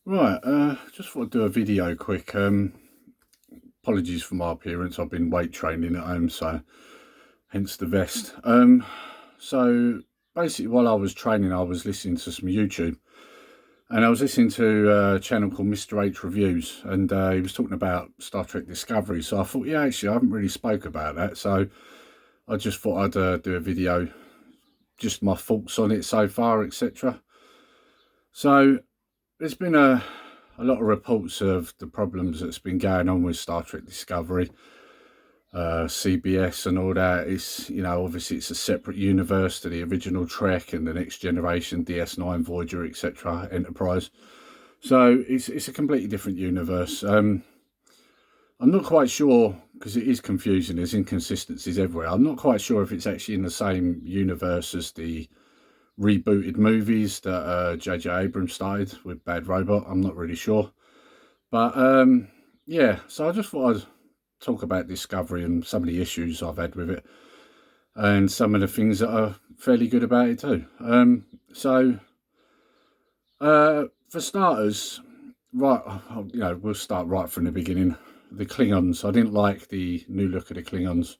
Right, just thought I'd do a video quick. Apologies for my appearance. I've been weight training at home, so hence the vest. So basically, while I was training, I was listening to some YouTube, and I was listening to a channel called Mr. H Reviews, and he was talking about Star Trek Discovery. So I thought, yeah, actually, I haven't really spoke about that, so I just thought I'd do a video, just my thoughts on it so far, etc. So there's been a lot of reports of the problems that's been going on with Star Trek Discovery, CBS and all that. It's, obviously it's a separate universe to the original Trek and the Next Generation, DS9, Voyager, etc., Enterprise. So it's a completely different universe. I'm not quite sure, because it is confusing, there's inconsistencies everywhere. I'm not quite sure if it's actually in the same universe as the rebooted movies that J.J. Abrams started with Bad Robot. I'm not really sure. But yeah, so I just thought I'd talk about Discovery and some of the issues I've had with it and some of the things that are fairly good about it too. For starters, right, we'll start right from the beginning. The Klingons, I didn't like the new look of the Klingons.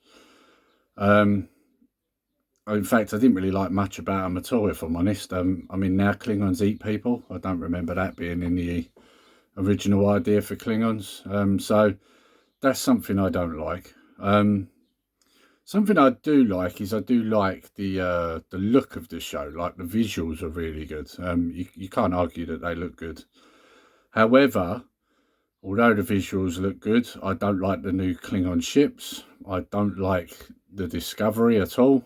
In fact, I didn't really like much about them at all, if I'm honest. Now Klingons eat people. I don't remember that being in the original idea for Klingons. So that's something I don't like. Something I do like is I do like the look of the show. Like the visuals are really good. You can't argue that they look good. However, although the visuals look good, I don't like the new Klingon ships. I don't like the Discovery at all.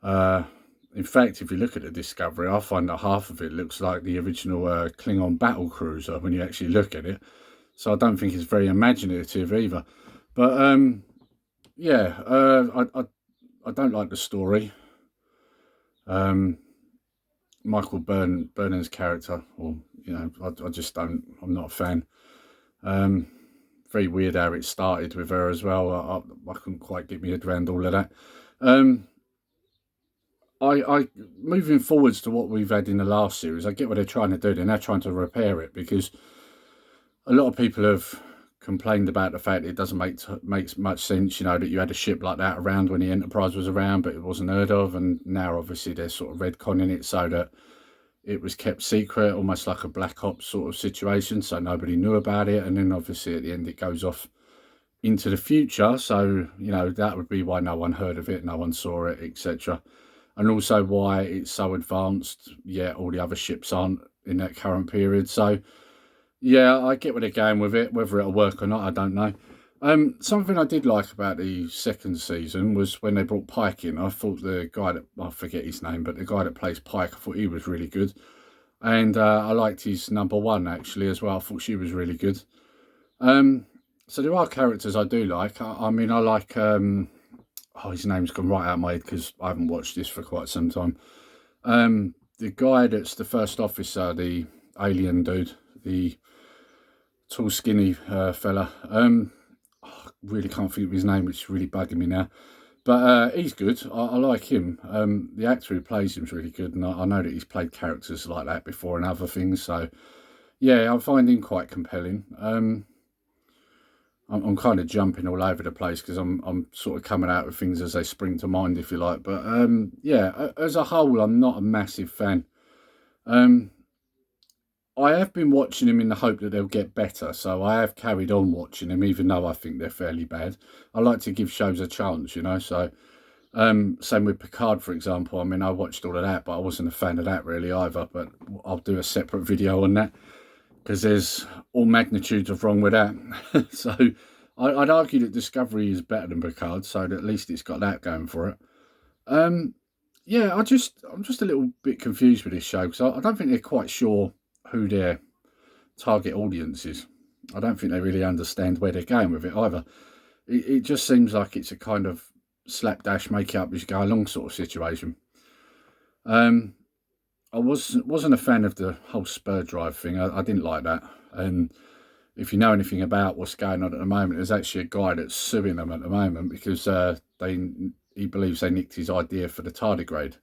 In fact, if you look at the Discovery, I find that half of it looks like the original Klingon battle cruiser when you actually look at it. So I don't think it's very imaginative either. But yeah, I don't like the story. Michael Burnham's character, or I just don't. I'm not a fan. Very weird how it started with her as well. I couldn't quite get my head around all of that. I moving forwards to what we've had in the last series, I get what they're trying to do. They're now trying to repair it, because a lot of people have complained about the fact it doesn't make much sense, that you had a ship like that around when the Enterprise was around, but it wasn't heard of, and now obviously they're sort of retconning it so that it was kept secret, almost like a Black Ops sort of situation, so nobody knew about it, and then obviously at the end it goes off into the future, so that would be why no one heard of it, no one saw it, etc. And also why it's so advanced, yet all the other ships aren't in that current period. So, yeah, I get where they're going with it. Whether it'll work or not, I don't know. Something I did like about the second season was when they brought Pike in. I thought the guy that, I forget his name, but the guy that plays Pike, I thought he was really good. And I liked his number one, actually, as well. I thought she was really good. So there are characters I do like. I like... his name's gone right out of my head because I haven't watched this for quite some time. The guy that's the first officer, the alien dude, the tall, skinny fella. Really can't think of his name, which is really bugging me now. But he's good. I like him. The actor who plays him is really good, and I know that he's played characters like that before and other things. So, yeah, I find him quite compelling. I'm kind of jumping all over the place because I'm sort of coming out with things as they spring to mind, if you like. But yeah, as a whole, I'm not a massive fan. I have been watching them in the hope that they'll get better, so I have carried on watching them, even though I think they're fairly bad. I like to give shows a chance, So same with Picard, for example. I watched all of that, but I wasn't a fan of that really either. But I'll do a separate video on that, because there's all magnitudes of wrong with that. So I'd argue that Discovery is better than Picard, so that at least it's got that going for it. Yeah, I'm just a little bit confused with this show, because I don't think they're quite sure who their target audience is. I don't think they really understand where they're going with it either. It just seems like it's a kind of slapdash, make it up as you go along sort of situation. I wasn't a fan of the whole spur drive thing. I didn't like that. And if you know anything about what's going on at the moment, there's actually a guy that's suing them at the moment because he believes they nicked his idea for the tardigrade.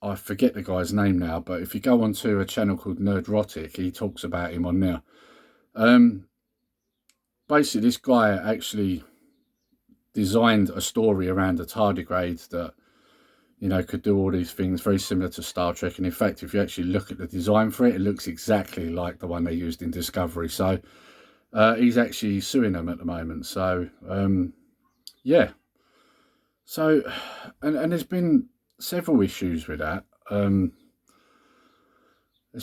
I forget the guy's name now, but if you go onto a channel called Nerdrotic, he talks about him on there. Um, Basically, this guy actually designed a story around a tardigrade that, you know, could do all these things very similar to Star Trek. And in fact, if you actually look at the design for it, it looks exactly like the one they used in Discovery. So he's actually suing them at the moment. So yeah. So and there's been several issues with that. There's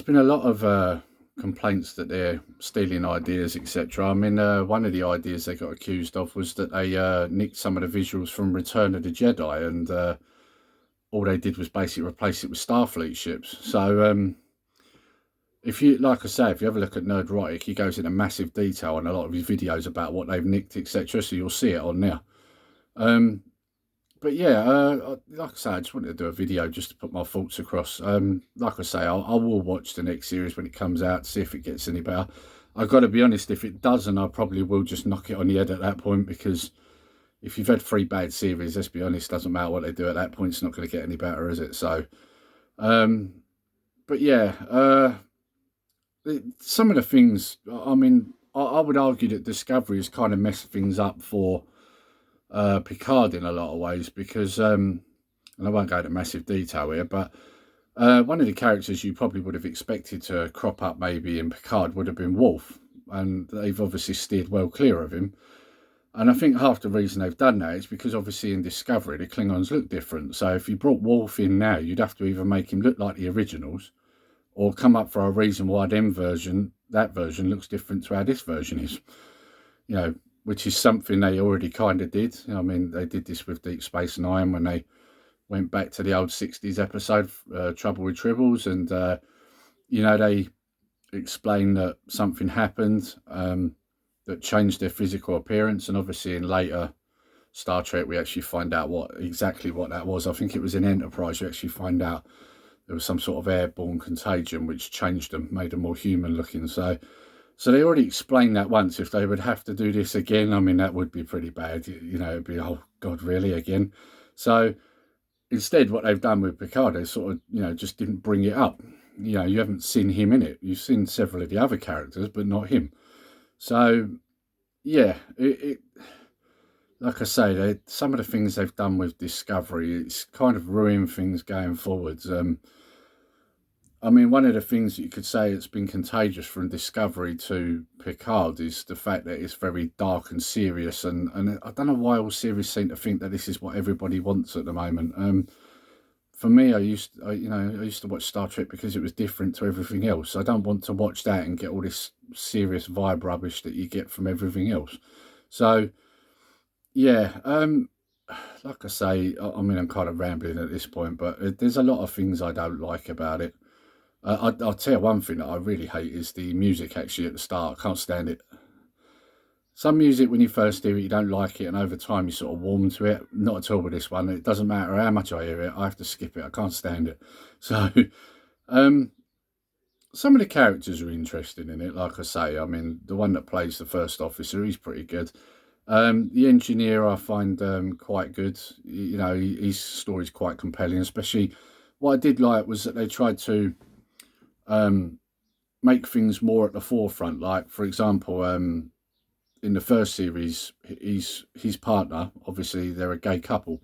been a lot of complaints that they're stealing ideas, etc. I mean, one of the ideas they got accused of was that they nicked some of the visuals from Return of the Jedi, and all they did was basically replace it with Starfleet ships. So if you, like I say, if you have a look at Nerdrotic, he goes into massive detail on a lot of his videos about what they've nicked, etc. So you'll see it on there. But yeah, like I say, I just wanted to do a video just to put my thoughts across. Like I say, I will watch the next series when it comes out, see if it gets any better. I've got to be honest, if it doesn't, I probably will just knock it on the head at that point, because if you've had 3 bad series, let's be honest, doesn't matter what they do at that point, it's not going to get any better, is it? So, but yeah, some of the things, I mean, I would argue that Discovery has kind of messed things up for Picard in a lot of ways, because and I won't go into massive detail here, but one of the characters you probably would have expected to crop up maybe in Picard would have been Worf, and they've obviously steered well clear of him. And I think half the reason they've done that is because obviously in Discovery the Klingons look different. So if you brought Worf in now, you'd have to either make him look like the originals, or come up for a reason why that version looks different to how this version is. You know, which is something they already kind of did. I mean, they did this with Deep Space Nine when they went back to the old 60s episode, Trouble with Tribbles, and, you know, they explained that something happened that changed their physical appearance. And obviously in later Star Trek, we actually find out exactly what that was. I think it was in Enterprise, you actually find out there was some sort of airborne contagion which changed them, made them more human looking. So they already explained that once. If they would have to do this again, I mean, that would be pretty bad. You know, it'd be, oh God, really, again? So instead, what they've done with Picard, they sort of, you know, just didn't bring it up. You know, you haven't seen him in it. You've seen several of the other characters, but not him. So, yeah, like I say, some of the things they've done with Discovery, it's kind of ruined things going forwards. I mean, one of the things that you could say it's been contagious from Discovery to Picard is the fact that it's very dark and serious. And I don't know why all series seem to think that this is what everybody wants at the moment. For me, I used to watch Star Trek because it was different to everything else. I don't want to watch that and get all this serious vibe rubbish that you get from everything else. So, yeah, like I say, I mean, I'm kind of rambling at this point, but there's a lot of things I don't like about it. I'll tell you one thing that I really hate is the music actually at the start. I can't stand it. Some music, when you first hear it, you don't like it, and over time you sort of warm to it. Not at all with this one. It doesn't matter how much I hear it, I have to skip it. I can't stand it. So, some of the characters are interesting in it, like I say. I mean, the one that plays the first officer, he's pretty good. The engineer I find quite good. You know, his story's quite compelling, especially what I did like was that they tried to make things more at the forefront. Like, for example, in the first series, his partner, obviously they're a gay couple,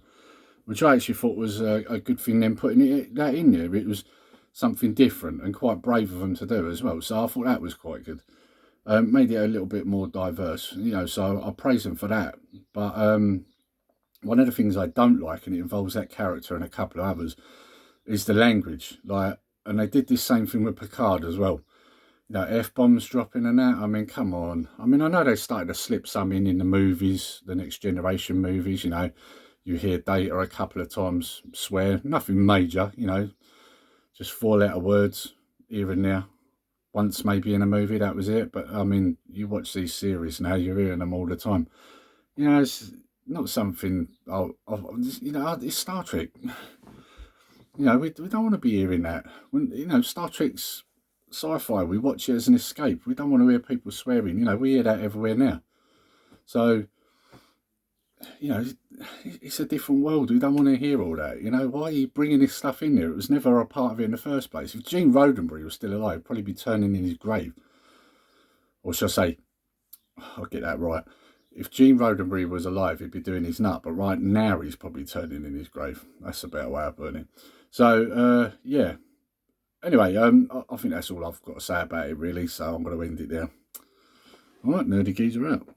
which I actually thought was a good thing, then putting that in there. It was something different and quite brave of them to do as well. So I thought that was quite good. Made it a little bit more diverse, you know, so I praise them for that. But one of the things I don't like, and it involves that character and a couple of others, is the language. Like, and they did this same thing with Picard as well. You know, F-bombs dropping and that. I mean, come on. I mean, I know they started to slip some in the movies, the Next Generation movies, you know. You hear Data a couple of times swear. Nothing major, you know. Just 4-letter words here and there. Once maybe in a movie, that was it. But, I mean, you watch these series now, you're hearing them all the time. You know, it's not something, you know, it's Star Trek. You know, we don't want to be hearing that. When, you know, Star Trek's sci-fi, we watch it as an escape. We don't want to hear people swearing. You know, we hear that everywhere now. So, you know, it's a different world. We don't want to hear all that. You know, why are you bringing this stuff in there? It was never a part of it in the first place. If Gene Roddenberry was still alive, he'd probably be turning in his grave. Or should I say, I'll get that right. If Gene Roddenberry was alive, he'd be doing his nut. But right now, he's probably turning in his grave. That's a better way of putting it. So, yeah. Anyway, I think that's all I've got to say about it, really. So I'm going to end it there. All right, Nerdy Geezer out.